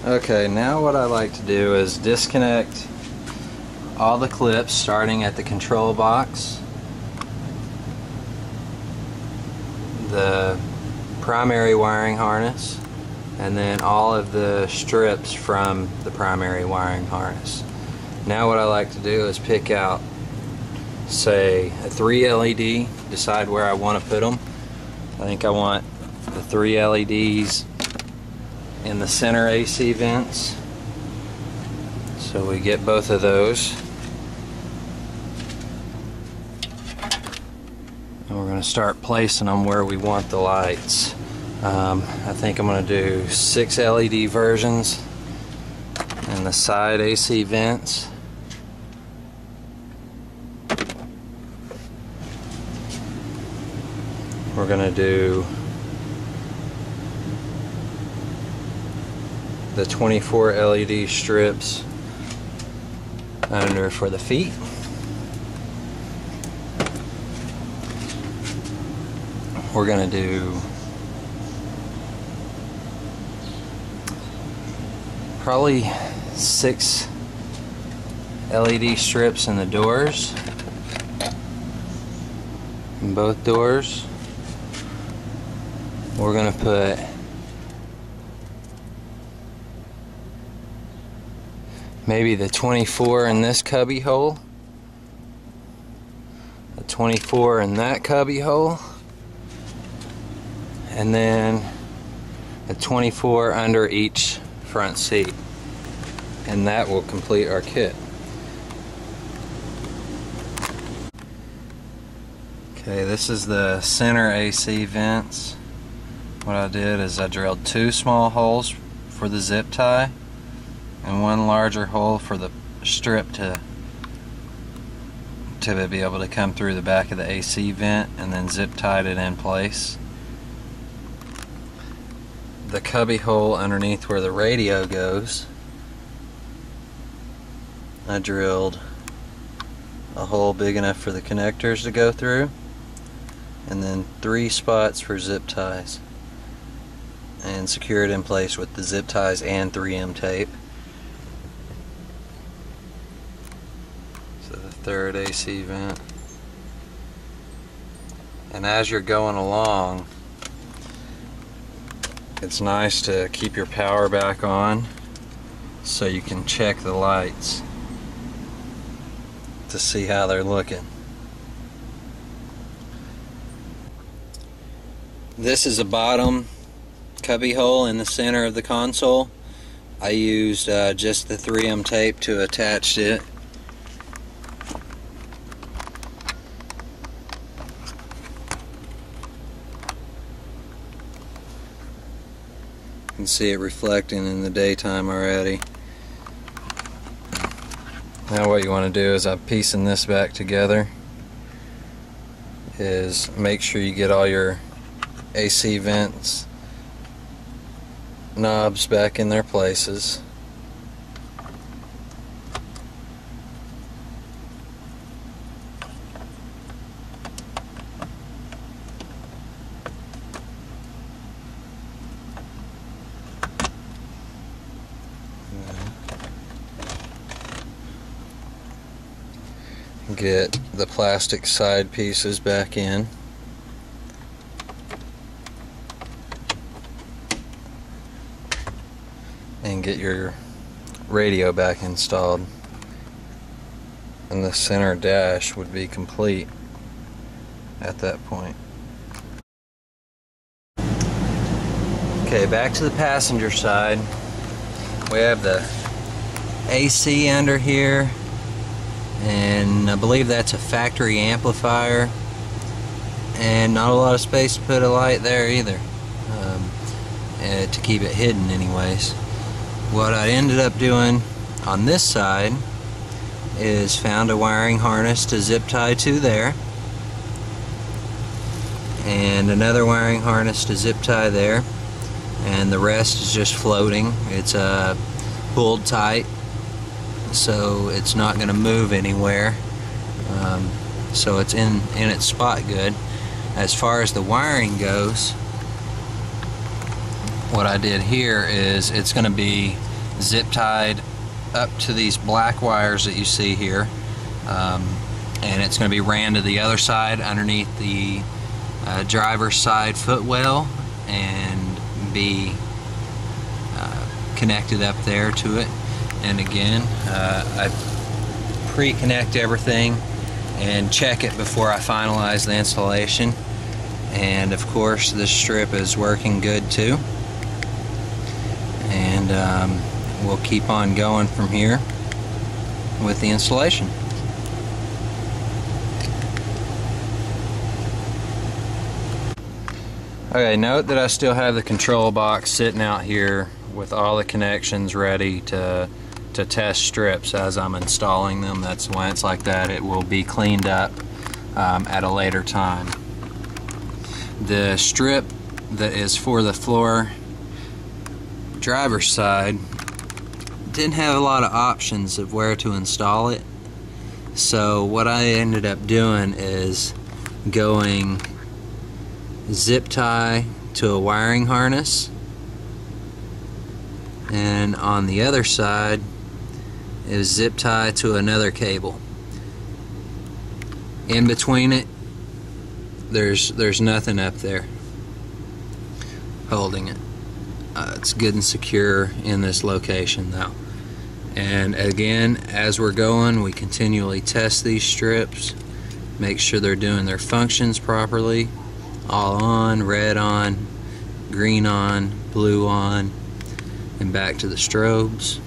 Okay, now what I like to do is disconnect all the clips starting at the control box, the primary wiring harness, and then all of the strips from the primary wiring harness. Now what I like to do is pick out, say, a 3 LED, decide where I want to put them. I think I want the 3 LEDs in the center AC vents, so we get both of those. And we're going to start placing them where we want the lights. I think I'm going to do 6 LED versions in the side AC vents. We're going to do the 24 LED strips under for the feet. We're going to do probably 6 LED strips in the doors, in both doors. We're going to put maybe the 24 in this cubby hole, the 24 in that cubby hole, and then a 24 under each front seat, and that will complete our kit. Okay, this is the center AC vents. What I did is I drilled 2 small holes for the zip tie and 1 larger hole for the strip to be able to come through the back of the AC vent, and then zip tied it in place. The cubby hole underneath where the radio goes, I drilled a hole big enough for the connectors to go through, and then 3 spots for zip ties, and secure it in place with the zip ties and 3M tape. So the third AC vent. And as you're going along, it's nice to keep your power back on so you can check the lights to see how they're looking. This is a bottom cubby hole in the center of the console. I used just the 3M tape to attach it. You can see it reflecting in the daytime already. Now what you want to do is, I'm piecing this back together, is make sure you get all your AC vents knobs back in their places. Get the plastic side pieces back in. And get your radio back installed. And the center dash would be complete at that point. Okay, back to the passenger side. We have the AC under here, and I believe that's a factory amplifier, and not a lot of space to put a light there either, to keep it hidden anyways. What I ended up doing on this side is found a wiring harness to zip tie to there, and another wiring harness to zip tie there, and the rest is just floating. It's pulled tight, so it's not going to move anywhere, so it's in its spot good. As far as the wiring goes, what I did here is it's going to be zip tied up to these black wires that you see here, and it's going to be ran to the other side underneath the driver's side footwell and be connected up there to it. And again, I pre-connect everything and check it before I finalize the installation. And of course this strip is working good too, and we'll keep on going from here with the installation. Okay, note that I still have the control box sitting out here with all the connections ready to test strips as I'm installing them. That's why it's like that. It will be cleaned up at a later time. The strip that is for the floor driver's side didn't have a lot of options of where to install it, so what I ended up doing is going zip tie to a wiring harness, and on the other side is zip tie to another cable. In between it, there's nothing up there holding it. It's good and secure in this location though. And again, as we're going, we continually test these strips, make sure they're doing their functions properly. All on, red on, green on, blue on, and back to the strobes.